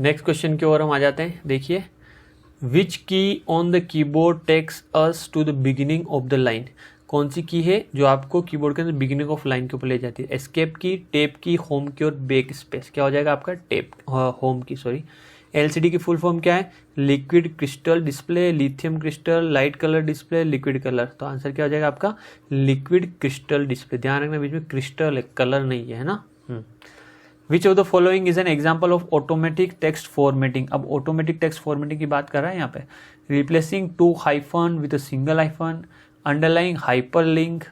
Next question की ओर हम आ जाते हैं। देखिए, which key on the keyboard takes us to the beginning of the line. कौन सी की है जो आपको कीबोर्ड के अंदर बिगिनिंग ऑफ लाइन के ऊपर ले जाती है? एस्केप की, टेप की, होम की और बैक स्पेस। क्या हो जाएगा आपका? टेप, होम की, सॉरी। एलसीडी की फुल फॉर्म क्या है? Liquid crystal display, lithium crystal, light colour display, liquid colour. तो आंसर क्या हो जाएगा आपका? Liquid crystal display. ध्यान रखना बीच में क्रिस्टल है, कलर नहीं है ना। विच of the following is an example of automatic text formatting. अब ऑटोमेटिक टेक्स्ट फॉर्मेटिंग की बात कर रहा है यहाँ पे। Replacing to hyphen with a single hyphen, underlying hyperlink,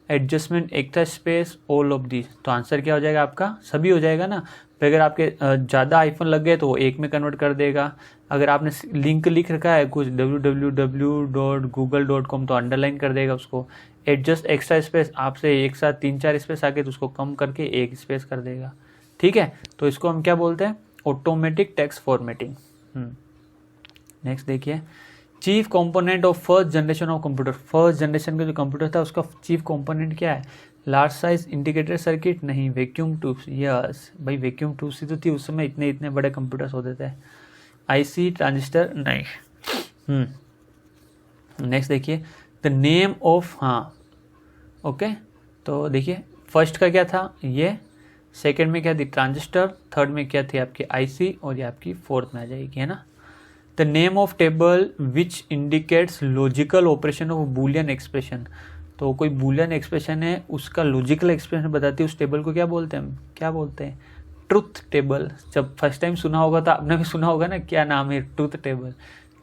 adjustment extra space, all of this. तो आंसर क्या हो जाएगा आपका? सभी हो जाएगा ना। फिर अगर आपके ज़्यादा हाइफन लग गए तो वो एक में कन्वर्ट कर देगा। अगर आपने लिंक लिख रखा है कुछ www.google.com तो अंडरलाइन कर देगा उसको। एडजस्ट एक्स्ट्रा स्पेस, आपसे एक साथ 3-4 स्पेस आगे तो उसको कम करके एक स्पेस कर देगा। ठीक है, तो इसको हम क्या बोलते हैं? Automatic text formatting. नेक्स्ट देखिए, chief component of first generation of computer. First generation का जो कंप्यूटर था उसका चीफ कंपोनेंट क्या है? Large size integrated circuit? नहीं। Vacuum tubes? यस भाई, वैक्यूम ट्यूब्स ही तो थी उस समय, इतने इतने बड़े कंप्यूटर्स होते थे। IC, transistor? नहीं। नेक्स्ट देखिए, द नेम ऑफ, ओके, तो देखिए फर्स्ट का क्या था? ये। सेकेंड में क्या थी? ट्रांजिस्टर। थर्ड में क्या थी? आपकी आईसी। और ये आपकी फोर्थ में आ जाएगी, है ना। The name of table which indicates logical operation of Boolean expression. तो कोई बूलियन एक्सप्रेशन है, उसका लॉजिकल एक्सप्रेशन बताती है, उस टेबल को क्या बोलते हैं? क्या बोलते हैं? Truth table. जब फर्स्ट टाइम सुना होगा तो आपने भी सुना होगा ना, क्या नाम है? Truth table.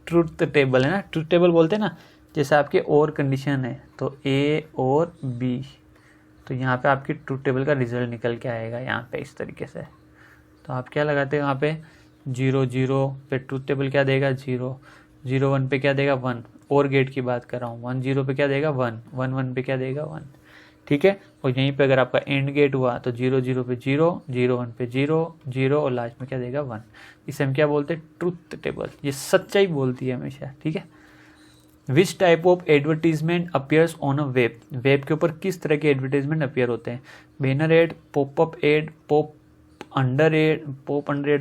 ट्रुथ टेबल है ना, ट्रुथ टेबल बोलते हैं ना। जैसे आपके और कंडीशन है तो ए और बी, तो यहाँ पे आपकी ट्रुथ टेबल का रिजल्ट निकल के आएगा यहाँ पे इस तरीके से। तो आप क्या लगाते हैं यहाँ पे? 0 0 पे ट्रुथ टेबल क्या देगा? 0 0 1 पे क्या देगा? 1। और गेट की बात कर रहा हूँ। 1 0 पे क्या देगा? 1 1 1 पे क्या देगा? 1। ठीक है, और यहीं पे अगर आपका एंड गेट हुआ तो 0 0 पे 0 0 1 पे 0 0 और लास्ट में क्या देगा? 1। इसे हम क्या बोलते हैं? Truth table. ये सच्चाई बोलती है हमेशा। ठीक है। Which type of advertisement appears on a web. Web के ऊपर किस तरह के एडवर्टीजमेंट अपीयर होते हैं? Banner ad, popup ad, pop under ad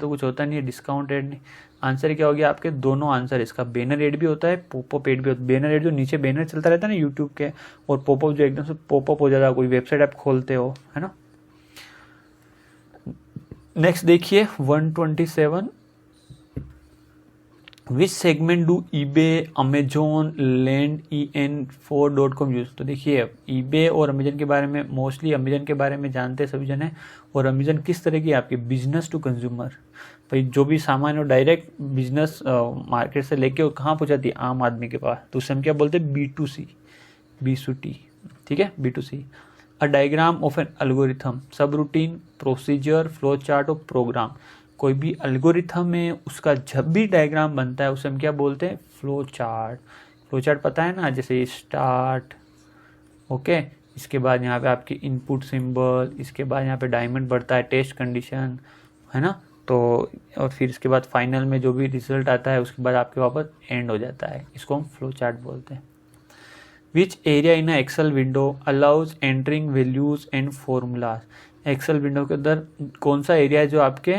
तो कुछ होता नहीं है, डिस्काउंट एड नहीं। आंसर क्या हो गया आपके? दोनों आंसर इसका। बैनर एड भी होता है, पॉपअप एड भी होता है। बैनर एड जो नीचे बैनर चलता रहता है ना यूट्यूब के, और पॉपअप जो एकदम से पॉपअप हो जाता है, कोई वेबसाइट आप खोलते हो, है ना। नेक्स्ट देखिए 127, विच segment do eBay, Amazon, land en4.com use. तो देखिए ईबे और अमेजन के बारे में, मोस्टली अमेजन के बारे में जानते हैं सभी जने। और अमेजन किस तरह की आपकी? Business to consumer. भाई जो भी सामान है डायरेक्ट बिजनेस मार्केट से लेके वो कहाँ पहुँचाती है? आम आदमी के पास। तो उसे हम क्या बोलते हैं? B2C, B2T। ठीक है, B2C। A diagram of an algorithm, सब रूटीन, प्रोसीजर, फ्लो चार्ट और प्रोग्राम। कोई भी एल्गोरिथम है उसका जब भी डायग्राम बनता है उसे हम क्या बोलते हैं? Flow chart. फ्लो चार्ट पता है ना, जैसे स्टार्ट, ओके, इसके बाद यहाँ पे आपकी इनपुट सिंबल, इसके बाद यहाँ पे डायमंड बढ़ता है, टेस्ट कंडीशन, है ना। तो और फिर इसके बाद फाइनल में जो भी रिजल्ट आता है उसके बाद आपके वापस एंड हो जाता है। इसको हम फ्लो चार्ट बोलते हैं। Which area in Excel window allows entering values and formulas. Excel window के अंदर कौन सा एरिया है जो आपके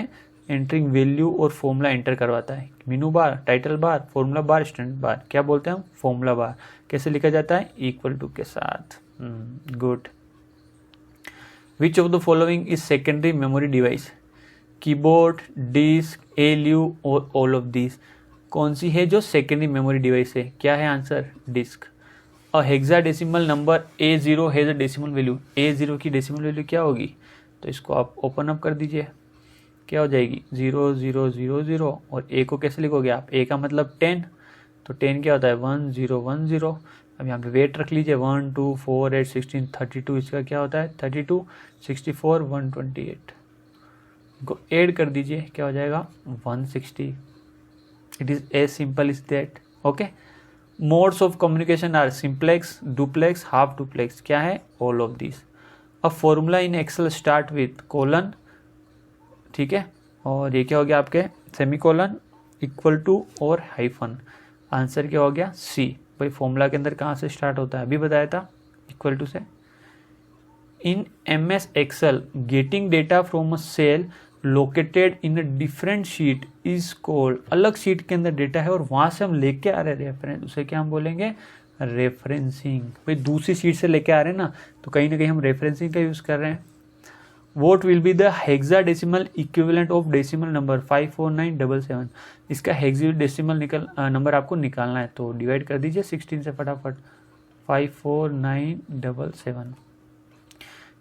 एंटरिंग वैल्यू और फॉर्मूला एंटर करवाता है? Menu bar, title bar, formula bar, standard bar. क्या बोलते हैं हम? Formula bar. कैसे लिखा जाता है? इक्वल टू के साथ। Good. Which of the following is secondary memory device? Keyboard, disk, ALU और ऑल ऑफ दिस। कौन सी है जो सेकेंडरी मेमोरी डिवाइस है? क्या है answer? Disk. A hexadecimal number A0 has a decimal value. A0 की डेसिमल वैल्यू क्या होगी? तो इसको आप ओपन अप कर दीजिए, क्या हो जाएगी? 0 0 0 0। और A को कैसे लिखोगे आप? A का मतलब 10, तो 10 क्या होता है? 1 0 1 0। अब यहाँ पे वेट रख लीजिए, 1 2 4 8 16 32। इसका क्या होता है? 32 64 128। इनको ऐड कर दीजिए, क्या हो जाएगा? 160। It is as simple is that. Okay. Modes of communication are simplex, duplex, half duplex. क्या है? All of this. A formula in Excel start with colon, ठीक है, और ये क्या हो गया आपके? सेमीकोलन, इक्वल टू और हाइफन। आंसर क्या हो गया? सी। भाई फॉर्मूला के अंदर कहाँ से स्टार्ट होता है? अभी बताया था, इक्वल टू से। In MS Excel, getting data from a cell located in a different sheet is called, अलग शीट के अंदर डेटा है और वहां से हम लेके आ रहे हैं रेफरेंस, उसे क्या हम बोलेंगे, रेफरेंसिंग। भाई दूसरी शीट से लेके आ रहे हैं ना, तो कहीं ना कहीं हम रेफरेंसिंग का यूज कर रहे हैं। What will be the hexadecimal equivalent of decimal number 54977? इसका हेक्साडेसिमल नंबर आपको निकालना है, तो डिवाइड कर दीजिए 16 से फटाफट। 54977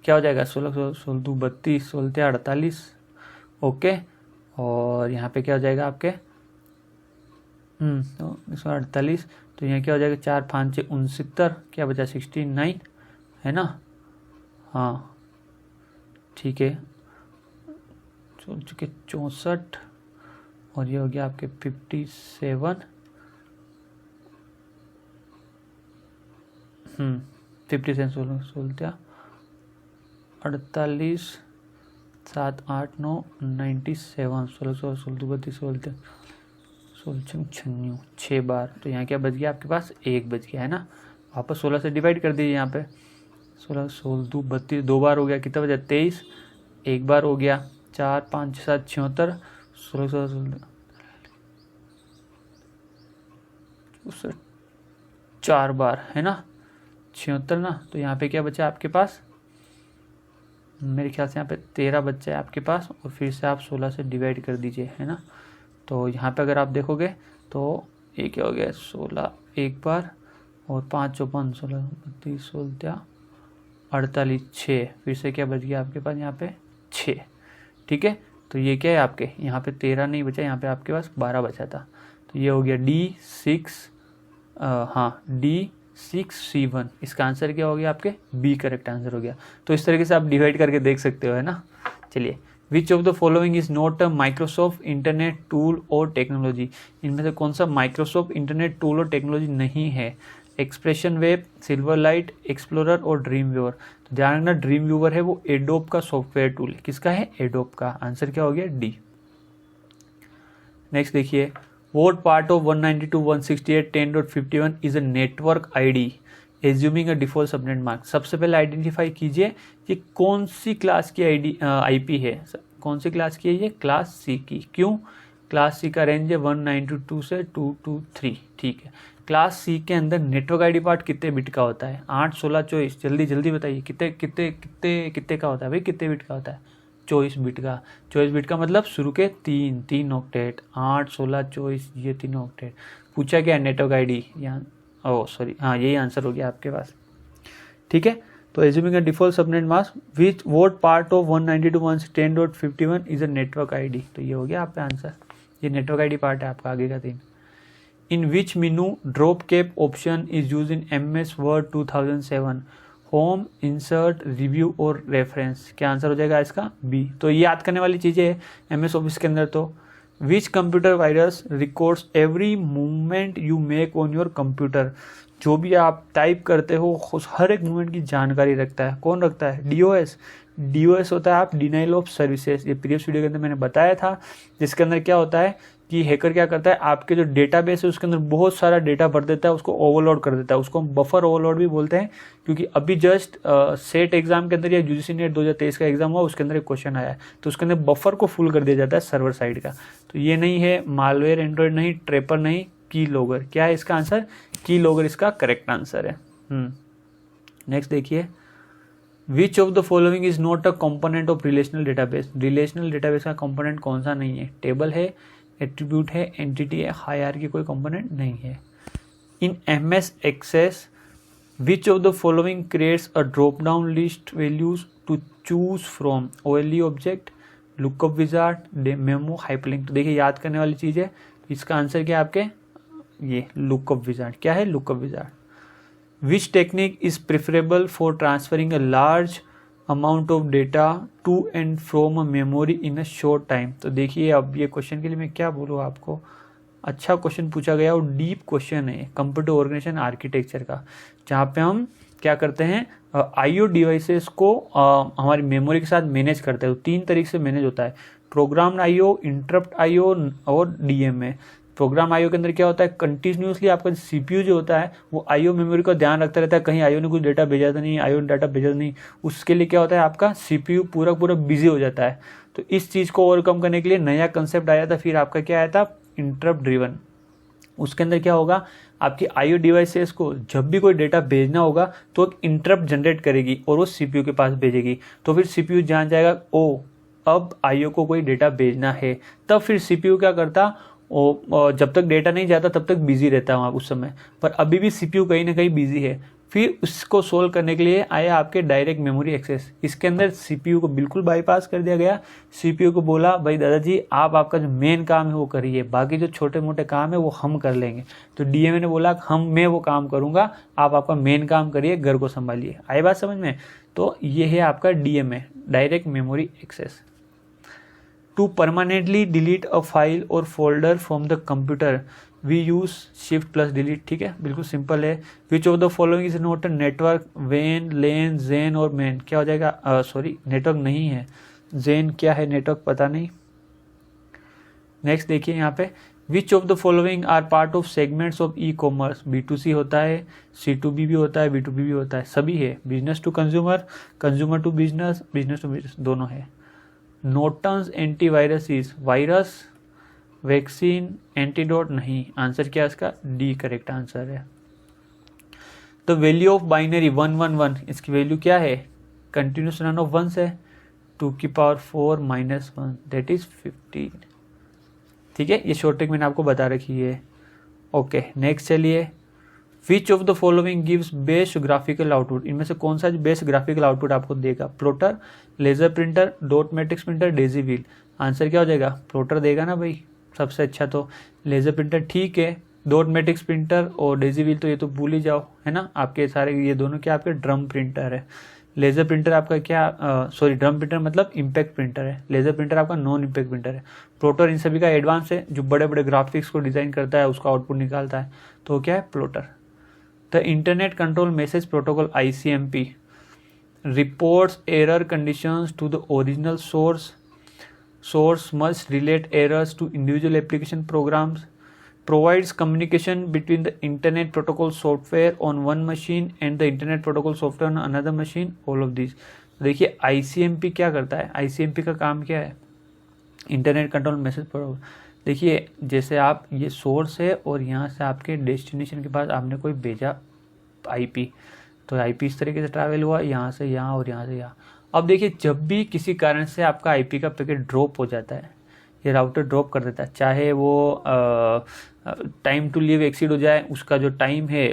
क्या हो जाएगा, 16 16 32 16 48, ओके। और यहाँ पे क्या हो जाएगा आपके तो 148, तो यहाँ क्या हो जाएगा 4 5 6 69, क्या बचा 69 है ना, हाँ ठीक है, चल चुके 64 और ये हो गया आपके 57, 57 16 16 48 7 8 9 97 16 16 16 32 16 16 96 6 बार, तो यहाँ क्या बच गया आपके पास, 1 बच गया है ना। वापस 16 से डिवाइड कर दीजिए, यहाँ पे 16 16 32 2 बार हो गया, कितना बचा 23, 1 बार हो गया 4 5 7 76 16 16 4 बार है ना, 76 ना। तो यहाँ पे क्या बचा आपके पास, मेरे ख्याल से यहाँ पे 13 बच्चा है आपके पास, और फिर से आप 16 से डिवाइड कर दीजिए, है ना। तो यहाँ पे अगर आप देखोगे तो ये क्या हो गया, 16 1 बार और 5 54 16 32 16 48 6, फिर से क्या बच गया आपके पास यहाँ पे 6, ठीक है। तो ये क्या है आपके, यहाँ पे 13 नहीं बचा, यहाँ पे आपके पास 12 बचा था, तो ये हो गया D6C1। इसका आंसर क्या हो गया आपके, बी करेक्ट आंसर हो गया। तो इस तरीके से आप डिवाइड करके देख सकते हो, है ना। चलिए, which of the following is not a Microsoft internet tool और टेक्नोलॉजी, इनमें से कौन सा माइक्रोसॉफ्ट इंटरनेट टूल और टेक्नोलॉजी नहीं है, expression web, silver light, explorer और ड्रीम व्यूअर। तो ध्यान रखना, ड्रीम व्यूअर है वो एडोब का सॉफ्टवेयर टूल है, किसका है, एडोब का। आंसर क्या हो गया, डी। नेक्स्ट देखिए, what part of 192.168.10.51 is a network ID assuming a default subnet mark। सबसे पहले आइडेंटिफाई कीजिए ये कौन सी क्लास की आईपी है, कौन सी क्लास की है, ये क्लास सी की। क्यों, क्लास सी का रेंज है 192 से 223, ठीक है। क्लास सी के अंदर नेटवर्क आईडी पार्ट कितने बिट का होता है, 8 16 24, जल्दी जल्दी बताइए कितने कितने कितने कितने का होता है भाई, कितने बिट का होता है, 24 बिट का। 24 बिट का मतलब शुरू के 3 ऑक्टेट, 8 16 24, ये 3 ऑक्टेट। पूछा क्या है, नेटवर्क आईडी, यहाँ सॉरी हाँ यही आंसर हो गया आपके पास, ठीक है। तो assuming a default subnet mask which vote part of 192.168.10.51 is a network ID, तो ये हो गया आपका आंसर, ये नेटवर्क आईडी पार्ट है आपका, आगे का 3। In which menu drop cap option is use in MS Word 2007, home, insert, review और रेफरेंस। क्या आंसर हो जाएगा इसका, बी। तो ये याद करने वाली चीज़ें है MS ऑफिस के अंदर। तो which computer virus records every movement you make on your computer, जो भी आप टाइप करते हो हर एक मूवमेंट की जानकारी रखता है, कौन रखता है, DOS होता है आप डिनाइल ऑफ सर्विसेज। ये प्रीवियस वीडियो के अंदर मैंने बताया था, जिसके अंदर क्या होता है कि हैकर क्या करता है, आपके जो डेटाबेस है उसके अंदर बहुत सारा डेटा भर देता है, उसको ओवरलोड कर देता है, उसको हम बफर ओवरलोड भी बोलते हैं। क्योंकि अभी जस्ट सेट एग्जाम के अंदर या UGC नेट 2023 का एग्जाम हुआ, उसके अंदर एक क्वेश्चन आया है, तो उसके अंदर बफर को फुल कर दिया जाता है सर्वर साइड का। तो ये नहीं है मालवेयर, एंड्रॉइड नहीं, ट्रेपर नहीं, की लॉगर। क्या है इसका आंसर, की लॉगर इसका करेक्ट आंसर है। नेक्स्ट देखिए, विच of the following is not a component of relational database. Relational database का कंपोनेंट कौन सा नहीं है, टेबल है, एट्रीब्यूट है, एंटिटी है, हायरार्की कोई कंपोनेंट नहीं है। In MS Access which of the following creates a drop down list values to choose from, OLE object, lookup wizard, memo, hyperlink. तो देखिए याद करने वाली चीज़ है, इसका आंसर क्या है आपके, ये लुकअप विजार्ड। क्या है, lookup wizard. Which technique is preferable for transferring a large amount of data to and from a memory in a short time. तो देखिए अब ये क्वेश्चन के लिए मैं क्या बोलूँ आपको, अच्छा क्वेश्चन पूछा गया और डीप क्वेश्चन है कंप्यूटर ऑर्गेनाइजेशन आर्किटेक्चर का, जहाँ पे हम क्या करते हैं, IO डिवाइसेस को हमारी मेमोरी के साथ मैनेज करते हैं। तो 3 तरीके से मैनेज होता है, प्रोग्राम्ड IO, इंटरप्ट IO और DMA। प्रोग्राम आईओ के अंदर क्या होता है, कंटिन्यूसली आपका सीपीयू जो होता है वो आईओ मेमोरी का ध्यान रखता रहता है, कहीं आईओ ने कुछ डेटा भेजा था नहीं, आईओ ने डाटा भेजा नहीं, उसके लिए क्या होता है आपका सीपीयू पूरा पूरा बिजी हो जाता है। तो इस चीज़ को ओवरकम करने के लिए नया कंसेप्ट आया था, फिर आपका क्या आया था, इंटरप्ट ड्रिवन। उसके अंदर क्या होगा, आपकी आईओ डिवाइसेस को जब भी कोई डेटा भेजना होगा तो एक इंटरप्ट जनरेट करेगी और वो सीपीयू के पास भेजेगी। तो फिर सीपीयू जान जाएगा ओ अब आईओ को कोई डेटा भेजना है, तब फिर सीपीयू क्या करता, जब तक डेटा नहीं जाता तब तक बिजी रहता है वहाँ उस समय, पर अभी भी सीपीयू कहीं ना कहीं बिजी है। फिर उसको सोल्व करने के लिए आया आपके डायरेक्ट मेमोरी एक्सेस। इसके अंदर सीपीयू को बिल्कुल बाईपास कर दिया गया। सीपीयू को बोला भाई दादाजी आप आपका जो मेन काम है वो करिए, बाकी जो छोटे मोटे काम है वो हम कर लेंगे। तो डीएमए ने बोला मैं वो काम करूँगा, आप आपका मेन काम करिए, घर को संभालिए। आई बात समझ में? तो ये है आपका DMA, direct memory access. To permanently delete a file और folder from the computer we use shift plus delete. ठीक है, बिल्कुल सिंपल है। Which of the following is not a network, वेन, लेन, जेन और मैन। क्या हो जाएगा, सॉरी नेटवर्क नहीं है, जेन क्या है, नेटवर्क पता नहीं। नेक्स्ट देखिए यहाँ पे, which of the following are part of segments of e commerce. B2C होता है, C2B भी होता है, B2B भी होता है, सभी है। Business to consumer, consumer to business, business to business, दोनों है। Norton's antivirus is virus, vaccine, antidote नहीं। आंसर क्या है इसका, डी करेक्ट आंसर है। द वैल्यू ऑफ बाइनरी 111, इसकी वैल्यू क्या है, कंटिन्यूस रन ऑफ वंस है, 2 की पावर 4 माइनस 1 दैट इज 15। ठीक है, ये शॉर्ट ट्रिक मैंने आपको बता रखी है। ओके नेक्स्ट चलिए, which of the following gives best graphical output. इनमें से कौन सा बेस्ट ग्राफिकल आउटपुट आपको देगा, plotter, laser printer, dot matrix printer, daisy wheel. Answer क्या हो जाएगा, प्लॉटर देगा ना भाई सबसे अच्छा। तो लेजर प्रिंटर ठीक है, डॉट मैट्रिक्स प्रिंटर और डेजी व्हील तो ये तो भूल ही जाओ, है ना। आपके सारे ये दोनों क्या आपके ड्रम प्रिंटर है। लेजर प्रिंटर आपका क्या, सॉरी ड्रम प्रिंटर मतलब इम्पैक्ट प्रिंटर है, लेजर प्रिंटर आपका नॉन इम्पैक्ट प्रिंटर है। प्लॉटर इन सभी का एडवांस है, जो बड़े बड़े ग्राफिक्स को डिजाइन करता है उसका आउटपुट निकालता है, तो क्या है plotter. The internet control message protocol ICMP reports error conditions to the original source. Source must relate errors to individual application programs. Provides communication between the internet protocol software on one machine and the internet protocol software on another machine. All of these. देखिए ICMP क्या करता है, ICMP का काम क्या है, internet control message protocol. देखिए जैसे आप ये सोर्स है और यहाँ से आपके डेस्टिनेशन के पास आपने कोई भेजा IP, तो IP इस तरीके से ट्रैवल हुआ यहाँ से यहाँ और यहाँ से यहाँ। अब देखिए जब भी किसी कारण से आपका IP का पैकेट ड्रॉप हो जाता है, ये राउटर ड्रॉप कर देता है, चाहे वो टाइम टू लीव एक्सीड हो जाए, उसका जो टाइम है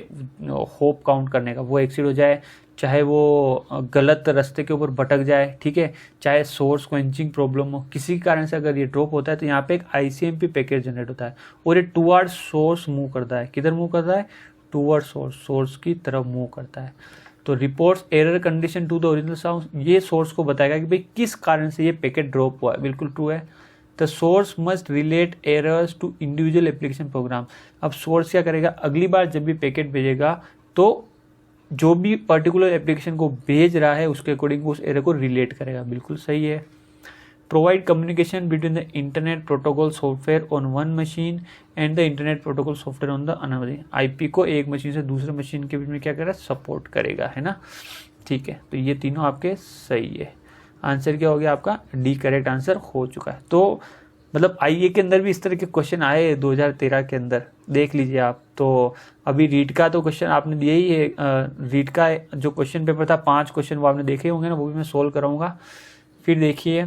होप काउंट करने का वो एक्सीड हो जाए, चाहे वो गलत रास्ते के ऊपर भटक जाए, ठीक है, चाहे सोर्स को इंचिंग प्रॉब्लम हो, किसी कारण से अगर ये ड्रॉप होता है तो यहाँ पे एक ICMP पैकेट जनरेट होता है और ये टूवर्ड सोर्स मूव करता है। किधर मूव करता है, टूवर्ड सोर्स, सोर्स की तरफ मूव करता है। तो reports error condition to the original sound, ये सोर्स को बताएगा कि भाई किस कारण से ये पैकेट ड्रॉप हुआ है, बिल्कुल ट्रू है। The source must relate errors to individual application program. अब सोर्स क्या करेगा, अगली बार जब भी पैकेट भेजेगा तो जो भी पर्टिकुलर एप्लीकेशन को भेज रहा है उसके अकॉर्डिंग उस एरर को रिलेट करेगा, बिल्कुल सही है। Provide communication between the internet protocol software on one machine and the internet protocol software on the another machine. IP को एक मशीन से दूसरे मशीन के बीच में क्या करेगा, सपोर्ट करेगा, है ना। ठीक है, तो ये तीनों आपके सही है। आंसर क्या हो गया आपका, डी करेक्ट आंसर हो चुका है। तो मतलब IA के अंदर भी इस तरह के क्वेश्चन आए 2013 के अंदर, देख लीजिए आप। तो अभी रीट का तो क्वेश्चन आपने दिया ही है, रीट का जो क्वेश्चन पेपर था 5 क्वेश्चन वो आपने देखे होंगे ना, वो भी मैं सोल्व कराऊंगा। फिर देखिए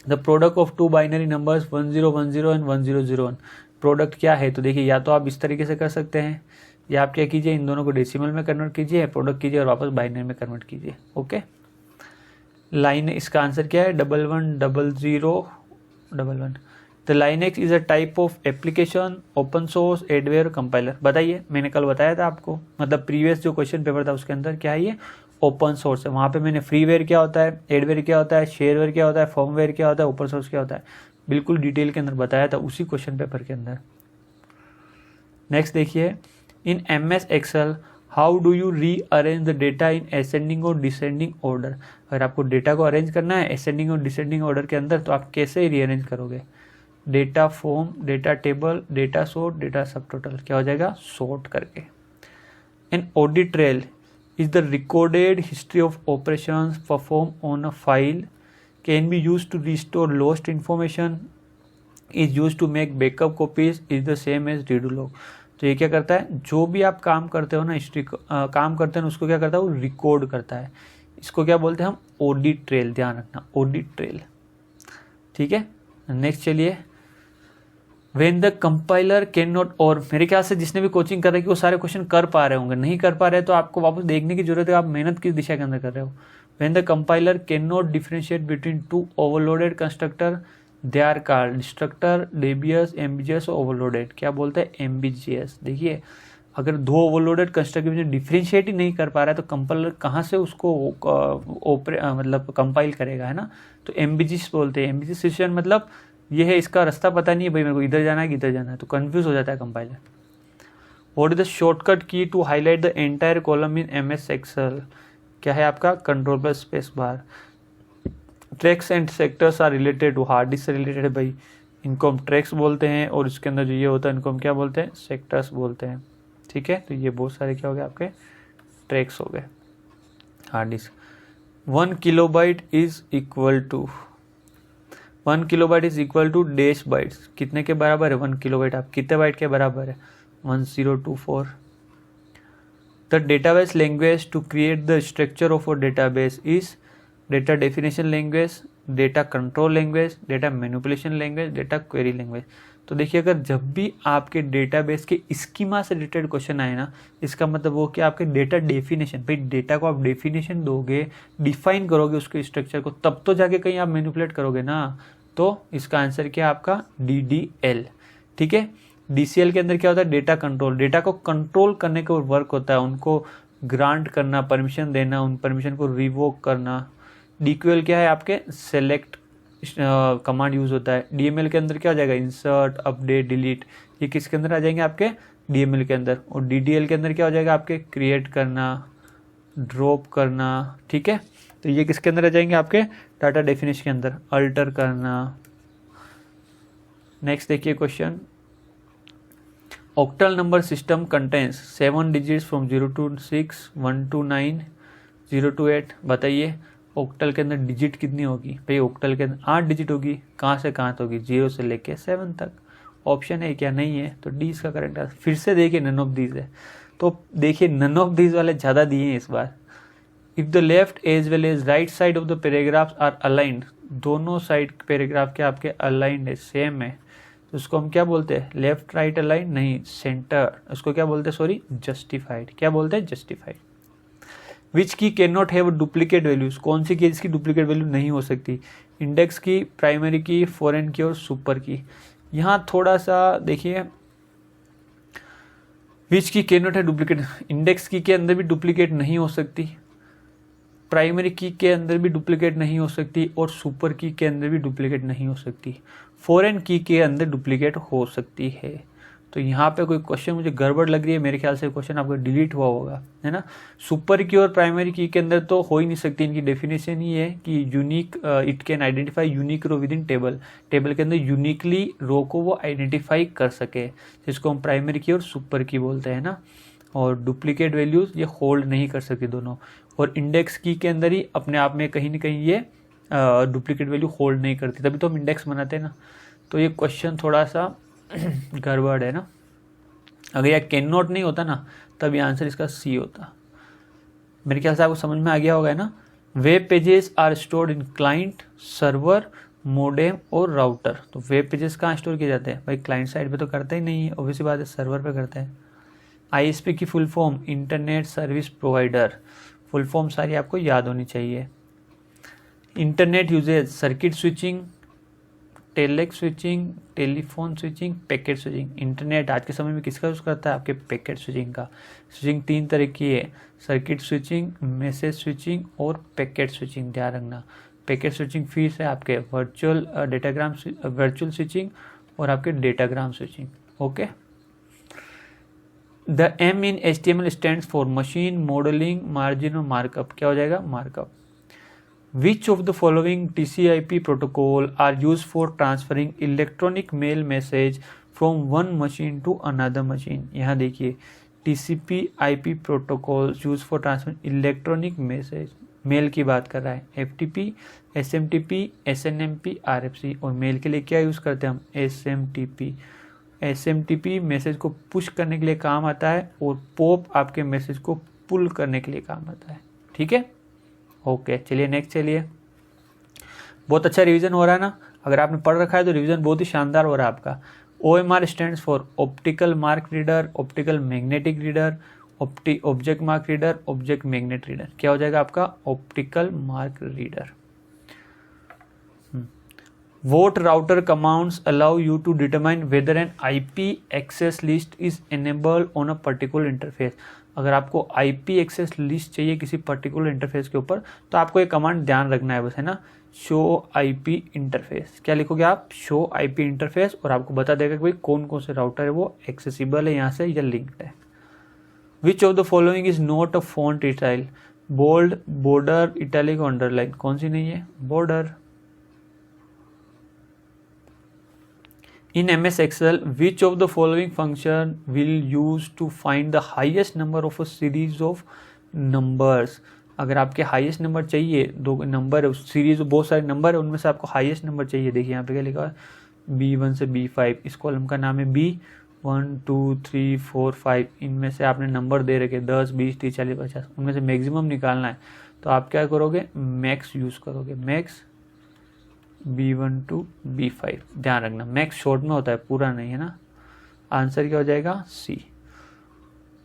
the product of 2 binary numbers 1010 and 1001, product क्या है। तो देखिए या तो आप इस तरीके से कर सकते हैं, या आप क्या कीजिए इन दोनों को डेसिमल में कन्वर्ट कीजिए, प्रोडक्ट कीजिए और वापस बाइनरी में कन्वर्ट कीजिए। ओके, लाइन इसका आंसर क्या है, 110011। The Linux is a type of application, open source, adware, compiler. बताइए, मैंने कल बताया था आपको, मतलब प्रीवियस जो क्वेश्चन पेपर था उसके अंदर क्या है, ये ओपन सोर्स है। वहाँ पे मैंने फ्रीवेयर क्या होता है, एडवेयर क्या होता है, शेयरवेयर क्या होता है, फर्मवेयर क्या होता है, ओपन सोर्स क्या होता है, बिल्कुल डिटेल के अंदर बताया था उसी क्वेश्चन पेपर के अंदर। नेक्स्ट देखिए, इन MS Excel how do you rearrange the data in ascending और डिसेंडिंग ऑर्डर। अगर आपको डेटा को अरेंज करना है असेंडिंग और डिसेंडिंग ऑर्डर के अंदर तो आप कैसे रीअरेंज करोगे। Data form, data table, data sort, data subtotal, क्या हो जाएगा सॉर्ट करके। An audit trail is the recorded history of operations perform on a file, can be use to restore lost information, is use to make backup copies, is the same as redo log. तो ये क्या करता है, जो भी आप काम करते हो ना हिस्ट्री काम करते हैं उसको क्या करता है वो रिकॉर्ड करता है। इसको क्या बोलते हैं हम ऑडिट ट्रेल, ध्यान रखना ऑडिट ट्रेल, ठीक है। नेक्स्ट चलिए, when the compiler can not, और मेरे ख्याल से जिसने भी कोचिंग कर रहे कि वो सारे क्वेश्चन कर पा रहे होंगे, नहीं कर पा रहे तो आपको वापस देखने की जरूरत है आप मेहनत किस दिशा के अंदर कर रहे हो। When the compiler can not differentiate between two overloaded constructor they are called destructor, dubious, ambiguous और ओवरलोडेड। क्या बोलते हैं एम्बिजियस। देखिए अगर दो ओवरलोडेड कंस्ट्रक्टर में डिफरेंशिएट ही नहीं कर पा रहा है तो कंपाइलर कहाँ से उसको मतलब कंपाइल करेगा, है ना। तो एम्बिजियस बोलते हैं। एम्बिजियस सिचुएशन मतलब ये है इसका रास्ता पता नहीं है भाई, मेरे को इधर जाना है कि इधर जाना है, तो कंफ्यूज हो जाता है compiler. What is the shortcut key to highlight the entire column in MS Excel. क्या है आपका control plus space bar. Tracks and sectors are related to hard disk से रिलेटेड है भाई, इनको हम ट्रैक्स बोलते हैं और इसके अंदर जो ये होता है इनको हम क्या बोलते हैं सेक्टर्स बोलते हैं, ठीक है। तो ये बहुत सारे क्या हो गए आपके ट्रैक्स हो गए hard disk. 1 kilobyte is equal to 1 kilobyte is equal to dash bytes, कितने के बराबर है 1 किलोबाइट, आप कितने बाइट के बराबर है 1024। The database language to create the structure of a database is data definition language, data control language, data manipulation language, data query language. तो देखिए अगर जब भी आपके डेटाबेस के स्कीमा से रिलेटेड क्वेश्चन आए ना, इसका मतलब वो कि आपके डेटा डेफिनेशन, भाई डेटा को आप डेफिनेशन दोगे, डिफाइन करोगे उसके स्ट्रक्चर को, तब तो जाके कहीं आप मैनिपुलेट करोगे ना। तो इसका आंसर क्या है आपका DDL, ठीक है। DCL के अंदर क्या होता है डेटा कंट्रोल, डेटा को कंट्रोल करने का वर्क होता है, उनको ग्रांट करना, परमिशन देना, उन परमिशन को रिवोक करना। DQL क्या है आपके सेलेक्ट कमांड यूज होता है। DML के अंदर क्या हो जाएगा इंसर्ट, अपडेट, डिलीट, ये किसके अंदर आ जाएंगे आपके DML के अंदर। और DDL के अंदर क्या हो जाएगा आपके क्रिएट करना, ड्रॉप करना, ठीक है। तो ये किसके अंदर आ जाएंगे आपके डाटा डेफिनेशन के अंदर, अल्टर करना। नेक्स्ट देखिए question, octal number system contains 7 digits from 0 to 6, 1 to 9, 0 to 8। बताइए ऑक्टल के अंदर डिजिट कितनी होगी भाई, ऑक्टल के अंदर 8 डिजिट होगी, कहाँ से कहाँ तक होगी 0 से लेके 7 तक। ऑप्शन है क्या, नहीं है, तो डी इसका करेक्ट आंसर। फिर से देखिए नन ऑफ दीज है, तो देखिए नन ऑफ दीज वाले ज़्यादा दिए हैं इस बार। If the left as well as right side of the paragraphs are aligned, दोनों साइड पैराग्राफ के आपके अलाइंड है, सेम है, तो उसको हम क्या बोलते हैं लेफ्ट राइट अलाइन, नहीं सेंटर, उसको क्या बोलते हैं सॉरी जस्टिफाइड। क्या बोलते हैं जस्टिफाइड। विच की can not have duplicate values, कौन सी की इसकी डुप्लीकेट वैल्यू नहीं हो सकती, इंडेक्स की, प्राइमरी की, फॉरेन की और सुपर की। यहाँ थोड़ा सा देखिए विच की कैन नॉट है डुप्लीकेट, इंडेक्स की के अंदर भी डुप्लीकेट नहीं हो सकती, प्राइमरी की के अंदर भी डुप्लीकेट नहीं हो सकती और सुपर की के अंदर भी डुप्लीकेट नहीं हो सकती, फॉरेन की के अंदर डुप्लीकेट हो सकती है। तो यहाँ पे कोई क्वेश्चन मुझे गड़बड़ लग रही है, मेरे ख्याल से क्वेश्चन आपका डिलीट हुआ होगा, है ना। सुपर की और प्राइमरी की के अंदर तो हो ही नहीं सकती, इनकी डेफिनेशन ही है कि unique, it can identify unique row within table, table के अंदर यूनिकली रो को वो आइडेंटिफाई कर सके, जिसको हम प्राइमरी की और सुपर की बोलते हैं ना। और डुप्लीकेट वैल्यूज ये होल्ड नहीं कर सकती दोनों, और इंडेक्स की के अंदर ही अपने आप में कहीं ना कहीं ये डुप्लीकेट वैल्यू होल्ड नहीं करती, तभी तो हम इंडेक्स बनाते हैं ना। तो ये क्वेश्चन थोड़ा सा गड़बड़ है ना। अगर यह कैन नॉट नहीं होता ना तब ये आंसर इसका सी होता। मेरे ख्याल से आपको समझ में आ गया होगा ना। Web pages are stored in client, server, modem और राउटर। तो वेब पेजेस कहाँ स्टोर किए जाते हैं भाई, क्लाइंट साइड पे तो करते ही नहीं है, ऑब्वियसली बात है सर्वर पे करते हैं। ISP की full form internet service provider, full form सारी आपको याद होनी चाहिए। Internet usage circuit switching, telex switching, telephone switching, packet switching. Internet आज के समय में किसका यूज़ करता है, आपके पैकेट स्विचिंग का। स्विचिंग 3 तरह की है, सर्किट स्विचिंग, मैसेज स्विचिंग और पैकेट स्विचिंग। ध्यान रखना पैकेट स्विचिंग फिर से आपके वर्चुअल स्विचिंग और आपके datagram switching. Okay. The M in HTML stands for machine, modelling, margin और मार्कअप। क्या हो जाएगा markup. Which of the following TCP protocol are use for transferring electronic mail message from one machine to another machine. यहाँ देखिए TCP/IP protocol use for transferring electronic message, mail की बात कर रहा है, FTP, SMTP, SNMP, RFC। और mail के लिए क्या यूज़ करते हैं हम, SMTP। SMTP मैसेज को पुश करने के लिए काम आता है और POP आपके मैसेज को पुल करने के लिए काम आता है। ठीक है, ओके, चलिए नेक्स्ट। चलिए, बहुत अच्छा रिवीजन हो रहा है ना। अगर आपने पढ़ रखा है तो रिवीजन बहुत ही शानदार हो रहा है आपका। OMR stands for optical mark reader, optical magnetic reader, object mark reader, object magnet reader. क्या हो जाएगा आपका, optical mark reader. What router commands allow you to determine whether an IP access list is enabled on a particular interface। अगर आपको IP access list चाहिए किसी particular interface के ऊपर तो आपको एक कमांड ध्यान रखना है बस, है ना, शो IP इंटरफेस। क्या लिखोगे आप, शो IP इंटरफेस, और आपको बता देगा कि भाई कौन कौन से राउटर है वो एक्सेसिबल है यहाँ से या लिंक्ड है। Which of the following is not a font style, bold, border, italic, underline. कौन सी नहीं है, border. In MS Excel, which of the following function will use to find the highest number of a series of numbers। अगर आपके highest number चाहिए, दो number है, उस सीरीज में बहुत सारे नंबर है, उनमें से आपको हाईएस्ट नंबर चाहिए। देखिए यहाँ पे क्या लिखा है, B1 से B5। इस कॉलम का नाम है B1 2 3 4 5। इनमें से आपने नंबर दे रखे 10 20 30 40 50, उनमें से मैक्सिमम निकालना है। तो आप क्या करोगे, मैक्स यूज़ करोगे, मैक्स B1 to B5। ध्यान रखना मैक्स शॉर्ट में होता है, पूरा नहीं है ना। आंसर क्या हो जाएगा, C।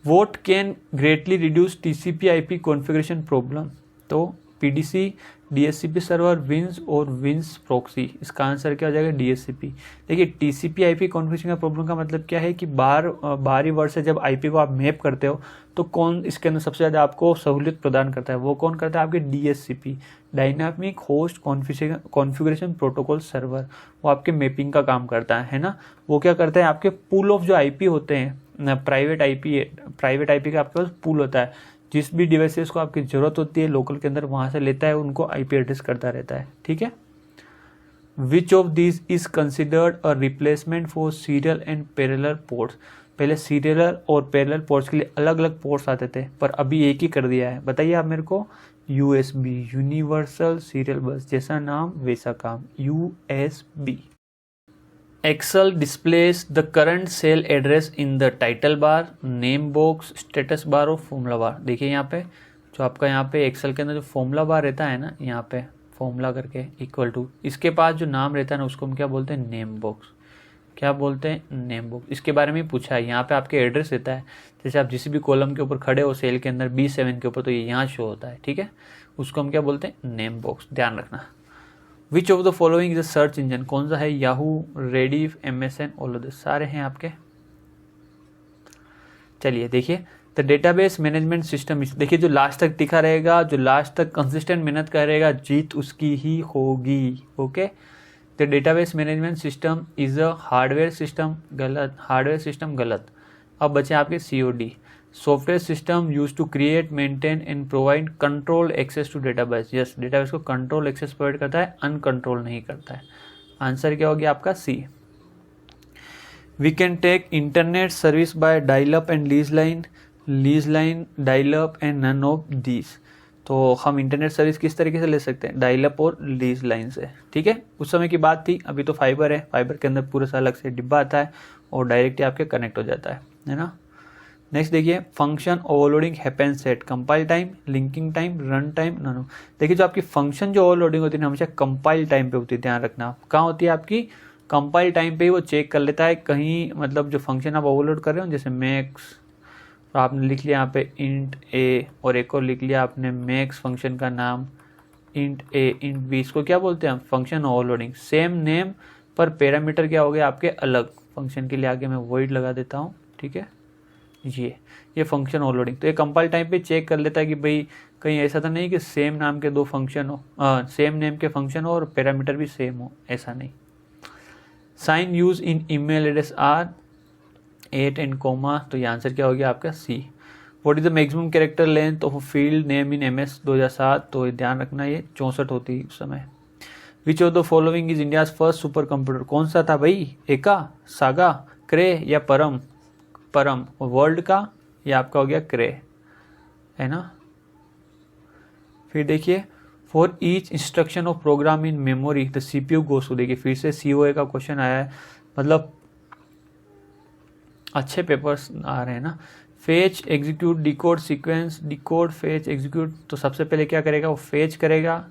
Vote can greatly reduce TCP/IP configuration problem. तो PDC, DHCP सर्वर, विंस और विंस प्रॉक्सी। इसका आंसर क्या हो जाएगा, DHCP। देखिए TCP/IP कॉन्फ़िगरेशन का प्रॉब्लम का मतलब क्या है कि बाहरी वर्ड से जब IP को आप मैप करते हो तो कौन इसके अंदर सबसे ज़्यादा आपको सहूलियत प्रदान करता है, वो कौन करता है, आपके DHCP, dynamic host configuration protocol server. वो आपके मैपिंग का काम करता है ना। वो क्या करता है, आपके पूल ऑफ जो IP होते हैं, प्राइवेट IP का आपके पास पूल होता है, जिस भी डिवाइसेस को आपकी ज़रूरत होती है लोकल के अंदर वहाँ से लेता है, उनको IP एड्रेस करता रहता है। ठीक है, which of this is considered a replacement for serial and parallel ports. पहले सीरियल और पैरेलल पोर्ट्स के लिए अलग अलग पोर्ट्स आते थे, पर अभी एक ही कर दिया है। बताइए आप मेरे को, USB, यूनिवर्सल सीरियल बस, जैसा नाम वैसा काम, USB। Excel displays the current cell address in the title bar, name box, status bar और फॉर्मूला बार। देखिए यहाँ पे जो आपका यहाँ पे Excel के अंदर जो फॉर्मूला बार रहता है ना, यहाँ पे फॉर्मूला करके इक्वल टू, इसके पास जो नाम रहता है ना उसको हम क्या बोलते हैं, नेम बॉक्स। क्या बोलते हैं, नेम बॉक्स। इसके बारे में पूछा है, यहाँ पे आपके एड्रेस रहता है। जैसे आप जिस भी कॉलम के ऊपर खड़े हो सेल के अंदर B7 के ऊपर, तो ये यहाँ शो होता है। ठीक है, उसको हम क्या बोलते हैं, नेम बॉक्स। ध्यान रखना। विच of the following is a search engine. कौन सा है, Yahoo, Rediff, MSN, all of this सारे हैं आपके। चलिए देखिए, द डेटाबेस मैनेजमेंट सिस्टम। देखिए जो लास्ट तक दिखा रहेगा, जो लास्ट तक कंसिस्टेंट मेहनत करेगा, जीत उसकी ही होगी। Okay, the database management system is a hardware system. गलत, हार्डवेयर सिस्टम गलत। अब बचे आपके COD, software system use to create, maintain and provide control access to database. Yes, database को कंट्रोल एक्सेस प्रोवाइड करता है, अनकंट्रोल नहीं करता है। आंसर क्या हो गया आपका, C। We can take internet service by dial up and lease line, dial up and none of these. तो हम इंटरनेट सर्विस किस तरीके से ले सकते हैं, डायल अप और लीज लाइन से। ठीक है, उस समय की बात थी, अभी तो फाइबर है, फाइबर के अंदर पूरा सा अलग से डिब्बा आता है और डायरेक्ट आपके कनेक्ट हो जाता है ना। नेक्स्ट देखिए, function overloading happens at compile time, linking time, run time, no. देखिए जो आपकी फंक्शन जो ओवरलोडिंग होती है ना, हमेशा कंपाइल टाइम पे होती है। ध्यान रखना कहाँ होती है आपकी, कंपाइल टाइम पे ही वो चेक कर लेता है कहीं, मतलब जो फंक्शन आप ओवरलोड कर रहे हो, जैसे मैक्स, तो आपने लिख लिया यहाँ पे इंट A, और एक और लिख लिया आपने मैक्स फंक्शन का नाम इंट A इंट B। इसको क्या बोलते हैं, फंक्शन ओवरलोडिंग। सेम नेम पर पैरामीटर क्या हो गया आपके अलग। फंक्शन के लिए आगे मैं वॉइड लगा देता हूँ। ठीक है, ये फंक्शन ओवरलोडिंग। तो ये कंपाइल टाइम पे चेक कर लेता है कि भाई कहीं ऐसा तो नहीं कि सेम नाम के दो फंक्शन हो, सेम नेम के फंक्शन हो और पैरामीटर भी सेम हो, ऐसा नहीं। Sign use in email address are 8 and comma. तो ये आंसर क्या हो गया आपका, C। What is the maximum character length of field name in MS 2007, तो ध्यान रखना ये 64 होती उस समय। विच of the following is India's first super computer, कौन सा था भाई, एका, सागा, क्रे या परम, परम वर्ल्ड का, या आपका हो गया क्रे, है ना। फिर देखिए for each instruction of program in memory the CPU goes to, देखिए फिर से COA का क्वेश्चन आया है, मतलब अच्छे पेपर्स आ रहे हैं ना। Fetch, execute, decode, sequence, decode, fetch, execute, तो सबसे पहले क्या करेगा वो फेच करेगा,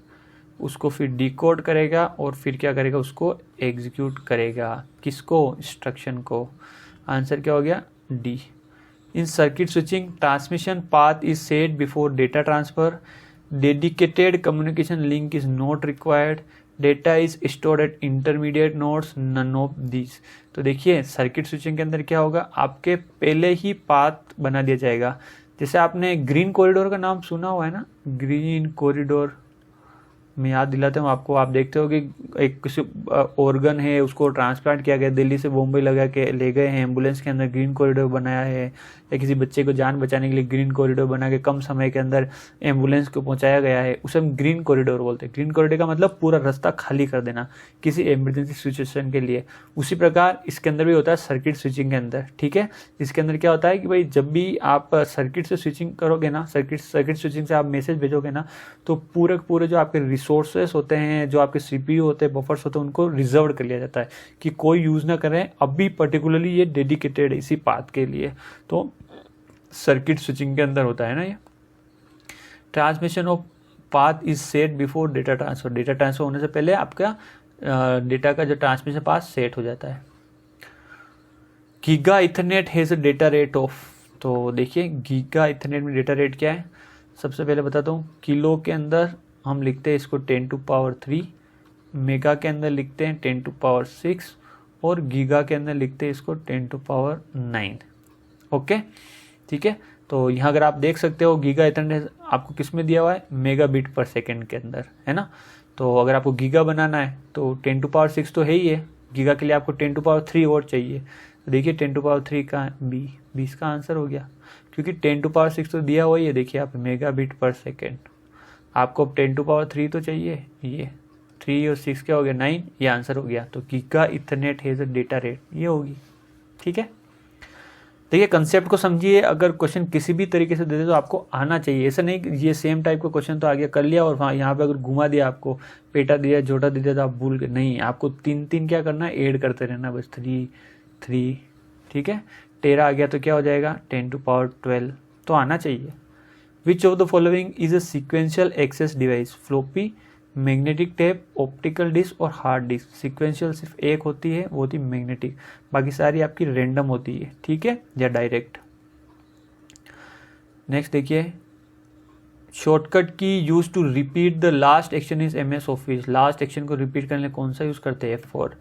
उसको फिर डिकोड करेगा और फिर क्या करेगा उसको एग्जीक्यूट करेगा, किसको, इंस्ट्रक्शन को। आंसर क्या हो गया, D. In circuit switching transmission path is set before data transfer, dedicated communication link is not required, data is stored at intermediate nodes, none of this. तो देखिए सर्किट स्विचिंग के अंदर क्या होगा, आपके पहले ही पाथ बना दिया जाएगा। जैसे आपने ग्रीन कॉरिडोर का नाम सुना हुआ है ना, ग्रीन कॉरिडोर, मैं याद दिलाता हूँ आपको। आप देखते हो कि एक किसी ऑर्गन है उसको ट्रांसप्लांट किया गया, दिल्ली से बॉम्बे लगा के ले गए हैं, एम्बुलेंस के अंदर ग्रीन कॉरिडोर बनाया है, या किसी बच्चे को जान बचाने के लिए ग्रीन कॉरिडोर बना के कम समय के अंदर एम्बुलेंस को पहुंचाया गया है, उसे हम ग्रीन कॉरिडोर बोलते हैं। ग्रीन कॉरिडोर का मतलब पूरा रास्ता खाली कर देना किसी इमरजेंसी सिचुएशन के लिए। उसी प्रकार इसके अंदर भी होता है सर्किट स्विचिंग के अंदर, ठीक है। इसके अंदर क्या होता है कि भाई जब भी आप सर्किट से स्विचिंग करोगे ना, सर्किट स्विचिंग से आप मैसेज भेजोगे ना, तो पूरे जो आपके रिसोर्सेस होते हैं, जो आपके CPU होते हैं, बफर्स होते हैं, उनको रिजर्व कर लिया जाता है कि कोई यूज ना करें। अभी पर्टिकुलरली ये डेडिकेटेड है इसी पाथ के लिए, तो सर्किट स्विचिंग के अंदर होता है ना ये। Transmission of path is set before data transfer, data transfer होने से पहले आपका डेटा का जो ट्रांसमिशन पाथ सेट हो जाता है। Giga Ethernet has a data rate of, तो देखिए गीगा इथरनेट में डेटा रेट क्या है, सबसे पहले बताता हूँ। किलो के अंदर हम लिखते हैं इसको 10⁻3, मेगा के अंदर लिखते हैं 10⁻6 और गीगा के अंदर लिखते हैं इसको 10⁻9। ओके, ठीक है। तो यहाँ अगर आप देख सकते हो गीगा इथरनेट आपको किस में दिया हुआ है, मेगाबिट पर सेकेंड के अंदर, है ना। तो अगर आपको गीगा बनाना है तो 10⁻6 तो है ही है, गीगा के लिए आपको 10⁻3 और चाहिए। तो देखिए 10⁻3 का बी 20 का आंसर हो गया, क्योंकि 10⁻6 तो दिया हुआ ही है। देखिए आप मेगाबिट पर सेकेंड, आपको 10⁻3 तो चाहिए, ये 3 और 6 क्या हो गया 9, ये आंसर हो गया। तो giga Ethernet has a data rate, ये होगी, ठीक है। देखिए कंसेप्ट को समझिए, अगर क्वेश्चन किसी भी तरीके से दे दे तो आपको आना चाहिए, ऐसा नहीं कि ये सेम टाइप का क्वेश्चन तो आ गया कर लिया और वहाँ यहाँ पे अगर घुमा दिया, आपको पेटा दिया, जोटा दे दिया तो आप भूल गए, नहीं, आपको 3 क्या करना है, ऐड करते रहना बस, 3, ठीक है। 13 आ गया तो क्या हो जाएगा 10⁻12, तो आना चाहिए। Which of the following is a sequential access device, floppy, magnetic tape, optical disk और हार्ड डिस्क। सीक्वेंशियल सिर्फ एक होती है, वो होती मैग्नेटिक, बाकी सारी आपकी रैंडम होती है, ठीक है, या डायरेक्ट। नेक्स्ट देखिए, shortcut key use to repeat the last action is MS office, last action को रिपीट करने कौन सा यूज करते हैं, F4।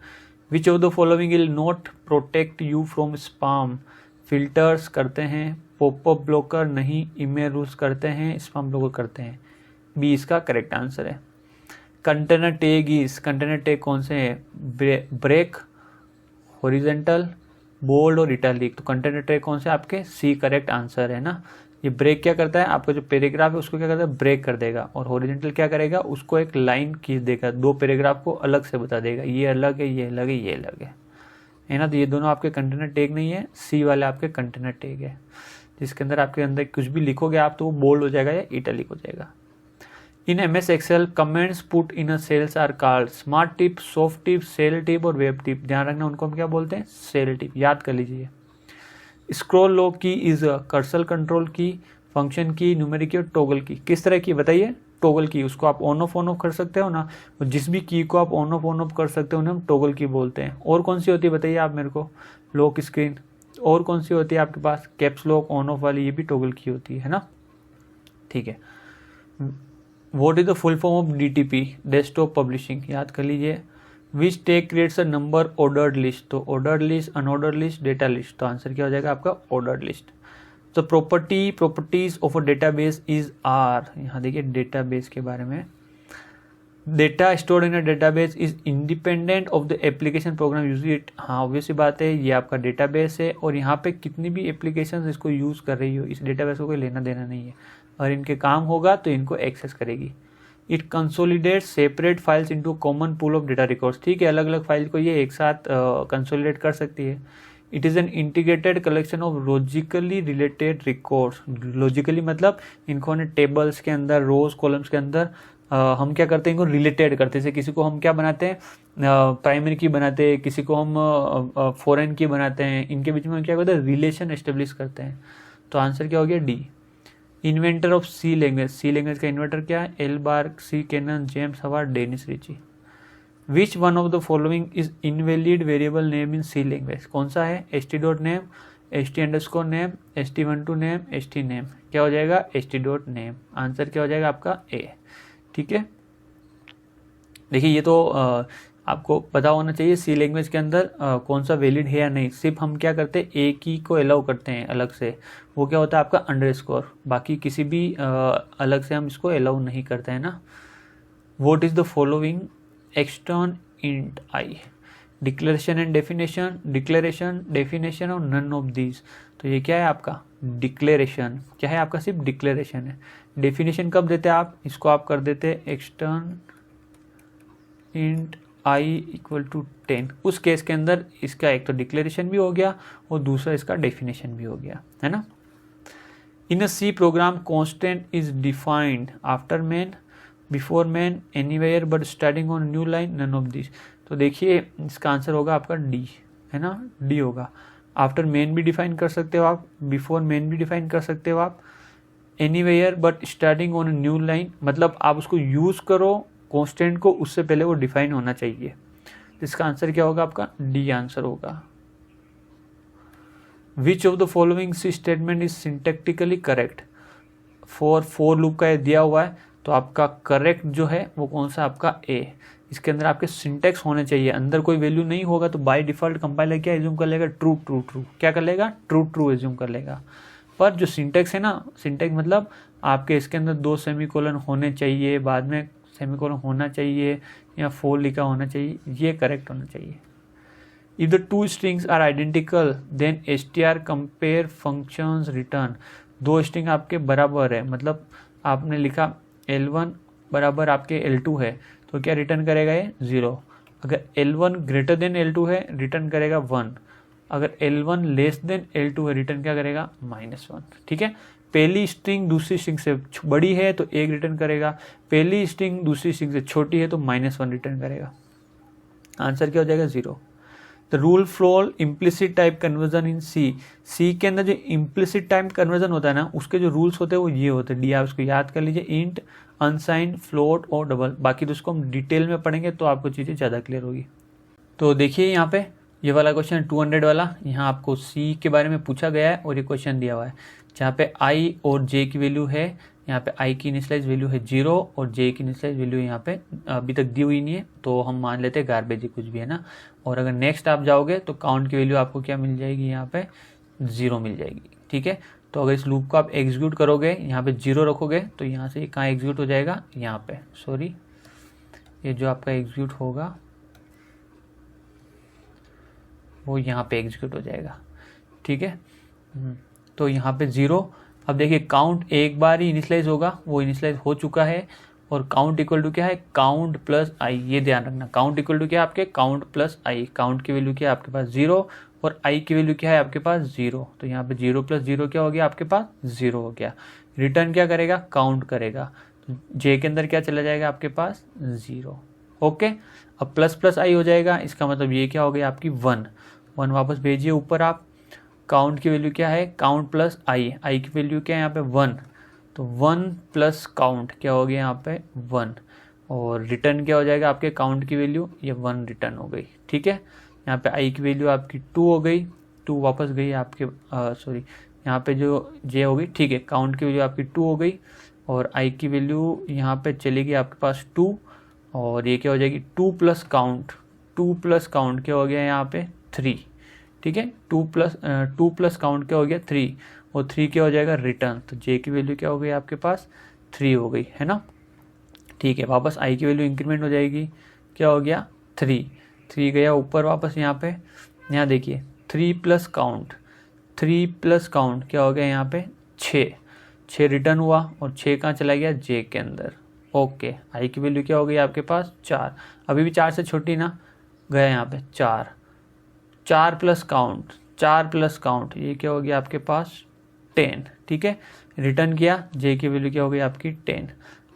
Which of the following will not protect you from spam, filters करते हैं, पॉपअप ब्लॉकर नहीं, ईमेल रूल्स करते हैं, स्पैम ब्लॉकर करते हैं, बी इसका करेक्ट आंसर है। Container tag is, container tag कौन से हैं, ब्रेक, हॉरिजेंटल, बोल्ड और इटैलिक। तो कंटेनर टैग कौन से आपके, सी करेक्ट आंसर है ना। ये ब्रेक क्या करता है, आपका जो पैराग्राफ है उसको क्या करता है, ब्रेक कर देगा, और हॉरिजेंटल क्या करेगा, उसको एक लाइन खींच देगा, 2 पैराग्राफ को अलग से बता देगा, ये अलग है, ये अलग है, ये अलग है ना। तो ये दोनों आपके कंटेनर टैग नहीं है, सी वाले आपके कंटेनर टैग है, जिसके अंदर आपके अंदर कुछ भी लिखोगे आप तो वो बोल्ड हो जाएगा या इटैलिक हो जाएगा। In MS Excel comments put in a cells are called smart tip, soft tip, cell tip और वेब टिप। ध्यान रखना उनको हम क्या बोलते हैं, सेल टिप, याद कर लीजिए। स्क्रॉल लॉक की इज कर्सर कंट्रोल की, फंक्शन की, न्यूमेरिक की और टॉगल की। किस तरह की बताइए, टॉगल की, उसको आप ऑन ऑफ कर सकते हो ना, जिस भी की को आप ऑन ऑफ कर सकते हो उन्हें हम टॉगल की बोलते हैं। और कौन सी होती है बताइए आप मेरे को, लॉक स्क्रीन, और कौन सी होती है आपके पास, कैप्स लॉक, ऑन ऑफ वाली, ये भी टॉगल की होती है ना, ठीक है। What is the full form of DTP, desktop publishing, याद कर लीजिए। Which tag creates a number ordered list, तो ordered list, unordered list, data list, तो आंसर क्या हो जाएगा आपका ऑर्डर्ड लिस्ट। तो properties of a database is are, यहाँ देखिए डेटाबेस के बारे में, data stored in a database is independent of the application program use it. हाँ ऑब्वियस सी बात है, ये आपका डेटाबेस है और यहाँ पे कितनी भी एप्लीकेशन इसको यूज़ कर रही हो, इस डेटाबेस को कोई लेना देना नहीं है, और इनके काम होगा तो इनको एक्सेस करेगी। It consolidate separate files into common pool of data records. ठीक है, अलग अलग फाइल को ये एक साथ कंसोलिडेट कर सकती है। It is an integrated collection of logically related records. Logically मतलब इनको ने टेबल्स के अंदर, रोज कॉलम्स के अंदर हम क्या करते हैं, इनको रिलेटेड करते हैं। जैसे किसी को हम क्या बनाते हैं, प्राइमरी की बनाते हैं, किसी को हम फॉरेन की बनाते हैं, इनके बीच में क्या करते हैं, रिलेशन एस्टेब्लिश करते हैं। तो आंसर क्या हो गया, D. Inventor of C language. C language का इन्वेंटर क्या है, L Bark, C Cannon, James Howard, Dennis Ritchie. Which one of the following is invalid variable name in C language. कौन सा है, st dot name, st underscore name, st12 name, st name. क्या हो जाएगा, st dot name. Answer क्या हो जाएगा आपका ए। ठीक है, देखिए ये तो आपको पता होना चाहिए सी लैंग्वेज के अंदर कौन सा वैलिड है या नहीं। सिर्फ हम क्या करते हैं, एक ही को अलाउ करते हैं अलग से, वो क्या होता है आपका अंडरस्कोर, बाकी किसी भी अलग से हम इसको अलाउ नहीं करते हैं ना। What is the following extern int I. Declaration and definition, declaration, definition और नन ऑफ दीज। तो ये क्या है आपका डिक्लेरेशन, क्या है आपका सिर्फ डिक्लेरेशन है। डेफिनेशन कब देते हैं आप, इसको आप कर देते हैं extern int I equal to 10। उस केस के अंदर इसका एक तो डिक्लेरेशन भी हो गया और दूसरा इसका डेफिनेशन भी हो गया, है ना। In a C program constant is defined after main, before main, anywhere but starting on new line, none of this. तो देखिए इसका आंसर होगा आपका डी, है ना, डी होगा। आफ्टर मेन भी डिफाइन कर सकते हो आप, बिफोर मेन भी डिफाइन कर सकते हो आप, anywhere but starting on new line, मतलब आप उसको यूज करो कांस्टेंट को, उससे पहले वो डिफाइन होना चाहिए। तो इसका आंसर क्या होगा आपका, डी आंसर होगा। Which of the following C statement is syntactically correct. For loop का दिया हुआ है, तो आपका करेक्ट जो है वो कौन सा आपका ए। इसके अंदर आपके सिंटेक्स होने चाहिए, अंदर कोई वैल्यू नहीं होगा तो बाय डिफॉल्ट कंपाइलर क्या एज्यूम कर लेगा, ट्रू ट्रू ट्रू। क्या कर लेगा, ट्रू ट्रू एज्यूम कर लेगा। पर जो सिंटेक्स है ना, सिंटेक्स मतलब आपके इसके अंदर 2 सेमीकोलन होने चाहिए, बाद में सेमीकोलन होना चाहिए या 4 लिखा होना चाहिए, ये करेक्ट होना चाहिए। If the 2 strings are identical then str compare functions return. 2 string आपके बराबर है, मतलब आपने लिखा L1 बराबर आपके L2 है, तो क्या रिटर्न करेगा ये 0। अगर L1 ग्रेटर देन L2 है रिटर्न करेगा 1, अगर L1 लेस देन L2 है रिटर्न क्या करेगा -1। ठीक है, पहली स्ट्रिंग दूसरी स्ट्रिंग से बड़ी है तो 1 रिटर्न करेगा, पहली स्ट्रिंग दूसरी स्ट्रिंग से छोटी है तो -1 रिटर्न करेगा। आंसर क्या हो जाएगा 0। The rule for implicit type conversion in C. C के अंदर जो इम्प्लिसिट टाइप कन्वर्जन होता है ना, उसके जो रूल्स होते हैं वो ये होते हैं, डी आप उसको याद कर लीजिए, इंट, अनसाइन, फ्लोट और डबल। बाकी तो उसको हम डिटेल में पढ़ेंगे तो आपको चीज़ें ज़्यादा क्लियर होगी। तो देखिए यहाँ पे ये वाला क्वेश्चन 200 वाला, यहाँ आपको सी के बारे में पूछा गया है और ये क्वेश्चन दिया हुआ है, जहाँ पे आई और जे की वैल्यू है, यहाँ पे आई की इनिशियलाइज वैल्यू है 0 और जे की इनिशियलाइज वैल्यू यहाँ पे अभी तक दी हुई नहीं है, तो हम मान लेते हैं गार्बेज कुछ भी है ना। और अगर नेक्स्ट आप जाओगे तो काउंट की वैल्यू आपको क्या मिल जाएगी, यहाँ पे 0 मिल जाएगी। ठीक है, तो अगर इस लूप को आप एग्जीक्यूट करोगे, यहाँ पे 0 रखोगे तो यहाँ से कहाँ एग्जीक्यूट हो जाएगा, यहाँ पे, सॉरी ये जो आपका एग्जीक्यूट होगा वो यहाँ पे एग्जीक्यूट हो जाएगा। ठीक है, तो यहाँ पे 0। अब देखिए काउंट एक बार ही इनिशियलाइज होगा, वो इनिशियलाइज हो चुका है, और काउंट इक्वल टू क्या है, काउंट प्लस आई। ये ध्यान रखना, काउंट इक्वल टू क्या है आपके, काउंट प्लस आई। काउंट की वैल्यू क्या है आपके पास 0 और आई की वैल्यू क्या है आपके पास 0, तो यहाँ पे 0 + 0 क्या हो गया आपके पास 0 हो गया। रिटर्न क्या करेगा, काउंट करेगा, तो जे के अंदर क्या चला जाएगा आपके पास 0। ओके, अब प्लस प्लस आई हो जाएगा, इसका मतलब ये क्या हो गया आपकी 1 वापस भेजिए ऊपर आप। काउंट की वैल्यू क्या है, काउंट प्लस आई की वैल्यू क्या है यहाँ पे 1, तो 1 प्लस काउंट क्या हो गया यहाँ पे 1, और रिटर्न क्या हो जाएगा आपके काउंट की वैल्यू, ये 1 रिटर्न हो गई। ठीक है, यहाँ पे आई की वैल्यू आपकी 2 हो गई, 2 वापस गई आपके, सॉरी यहाँ पे जो जे हो गई। ठीक है, काउंट की वैल्यू आपकी 2 हो गई और आई की वैल्यू यहाँ पे चलेगी आपके पास 2, और ये क्या हो जाएगी 2 प्लस काउंट, 2 प्लस काउंट क्या हो गया यहाँ पे 3। ठीक है, 2 प्लस काउंट क्या हो गया 3, और 3 क्या हो जाएगा रिटर्न, तो जे की वैल्यू क्या हो गई आपके पास 3 हो गई, है ना। ठीक है, वापस आई की वैल्यू इंक्रीमेंट हो जाएगी, क्या हो गया 3 गया ऊपर वापस यहाँ पे, यहाँ देखिए 3 प्लस काउंट क्या हो गया यहाँ पे 6 रिटर्न हुआ और 6 कहाँ चला गया जे के अंदर। ओके, आई की वैल्यू क्या हो गई आपके पास 4, अभी भी 4 से छोटी ना, गया यहाँ पे 4 प्लस काउंट ये क्या हो गया आपके पास 10। ठीक है, रिटर्न किया, जे की वैल्यू क्या हो गई आपकी 10,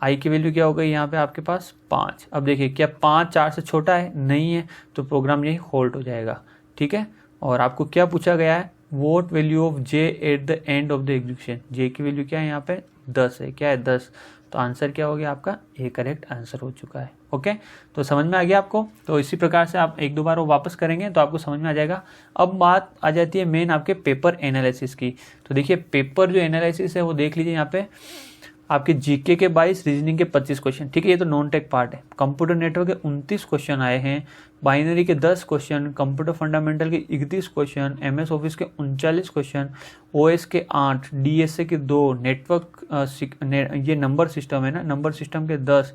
आई की वैल्यू क्या हो गई यहाँ पे आपके पास 5। अब देखिए क्या 5 4 से छोटा है, नहीं है, तो प्रोग्राम यही होल्ड हो जाएगा। ठीक है, और आपको क्या पूछा गया है, what value of J at the end of the execution, J की वैल्यू क्या है यहाँ पे 10 है, क्या है 10, तो आंसर क्या हो गया आपका, ए करेक्ट आंसर हो चुका है। ओके, तो समझ में आ गया आपको। तो इसी प्रकार से आप एक दो बार वो वापस करेंगे तो आपको समझ में आ जाएगा। अब बात आ जाती है मेन आपके पेपर एनालिसिस की। तो देखिए पेपर जो एनालिसिस है वो देख लीजिए, यहाँ पे आपके जीके के 22, रीजनिंग के 25 क्वेश्चन। ठीक है, ये तो नॉन टेक पार्ट है। कंप्यूटर नेटवर्क के 29 क्वेश्चन आए हैं, बाइनरी के 10 क्वेश्चन, कंप्यूटर फंडामेंटल के 31 क्वेश्चन, एमएस ऑफिस के 39 क्वेश्चन, ओएस के 8, डीएसए के 2, नेटवर्क ये नंबर सिस्टम है ना, नंबर सिस्टम के 10,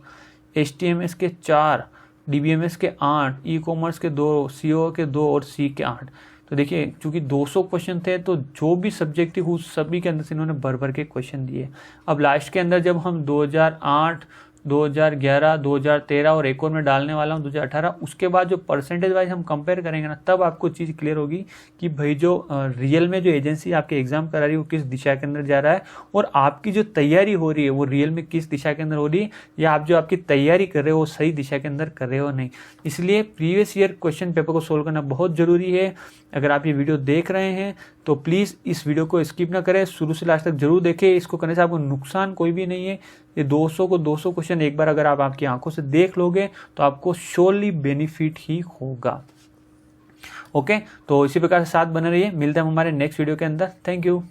एचटीएमएस के 4, डीबीएमएस के 8, ई कॉमर्स के 2, सीओ के 2 और सी के 8। तो देखिए चूंकि 200 क्वेश्चन थे तो जो भी सब्जेक्टिव उस सभी के अंदर से इन्होंने भर के क्वेश्चन दिए। अब लास्ट के अंदर जब हम 2008, 2011, 2013 और एक और में डालने वाला हूँ 2018, उसके बाद जो परसेंटेज वाइज हम कंपेयर करेंगे ना, तब आपको चीज़ क्लियर होगी कि भाई जो रियल में जो एजेंसी आपके एग्जाम करा रही है वो किस दिशा के अंदर जा रहा है, और आपकी जो तैयारी हो रही है वो रियल में किस दिशा के अंदर हो रही है, या आप जो आपकी तैयारी कर रहे हो वो सही दिशा के अंदर कर रहे हो नहीं। इसलिए प्रीवियस ईयर क्वेश्चन पेपर को सोल्व करना बहुत ज़रूरी है। अगर आप ये वीडियो देख रहे हैं तो प्लीज़ इस वीडियो को स्किप ना करें, शुरू से लास्ट तक जरूर देखें। इसको करने से आपको नुकसान कोई भी नहीं है। ये 200 क्वेश्चन एक बार अगर आप आपकी आंखों से देख लोगे तो आपको श्योरली बेनिफिट ही होगा। ओके, तो इसी प्रकार से साथ बने रहिए। मिलते हैं हमारे नेक्स्ट वीडियो के अंदर। Thank you.